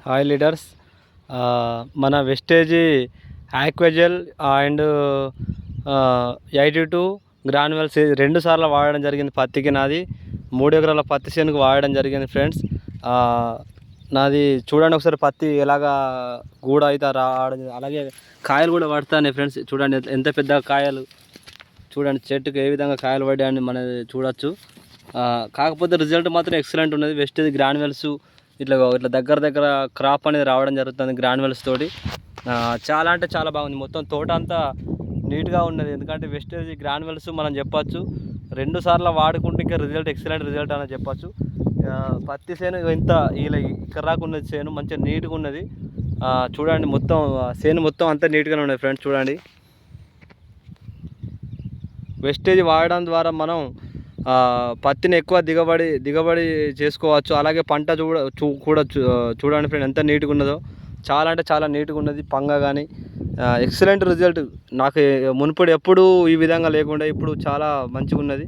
Hi leaders. మన Vestige Aquagel and 82 granules 2 సార్లు వాడడం జరిగింది పత్తికి. నాది 3 ఎకరాల పత్తి చేనుకు వాడడం జరిగింది ఫ్రెండ్స్. నాది చూడండి ఒకసారి పత్తి ఎలాగా గూడ అయితే రావడం, అలాగే కాయలు కూడా పడతాయి ఫ్రెండ్స్. చూడండి ఎంత పెద్ద కాయలు, చూడండి చెట్టుకు ఏ విధంగా కాయలు పడ్డాయని మనం చూడొచ్చు. కాకపోతే రిజల్ట్ మాత్రం ఎక్సలెంట్ ఉన్నది. వెస్టేజ్ గ్రాన్యువల్స్ ఇట్లా దగ్గర దగ్గర క్రాప్ అనేది రావడం జరుగుతుంది గ్రాన్యువల్స్ తోటి. చాలా అంటే చాలా బాగుంది. మొత్తం తోట అంతా నీట్గా ఉన్నది. ఎందుకంటే వెస్టేజ్ గ్రాన్యువల్స్ మనం చెప్పచ్చు 2 సార్లు వాడుకుంటే ఇంకా రిజల్ట్ ఎక్సలెంట్ రిజల్ట్ అని చెప్పచ్చు. పత్తి చేను ఇంత ఇలా ఇక్కడ రాకున్నది, చేను మంచిగా నీట్గా ఉన్నది. చూడండి మొత్తం చేను మొత్తం అంతా నీట్గానే ఉన్నది ఫ్రెండ్స్. చూడండి వెస్టేజ్ వాడడం ద్వారా మనం పత్తిని ఎక్కువ దిగబడి చేసుకోవచ్చు. అలాగే పంట కూడా చూడండి ఫ్రెండ్ ఎంత నీట్గా ఉన్నదో. చాలా అంటే చాలా నీట్గా ఉన్నది. పంగ కానీ ఎక్సలెంట్ రిజల్ట్. నాకు మునుపటి ఎప్పుడు ఈ విధంగా లేకుండా ఇప్పుడు చాలా మంచిగా ఉన్నది.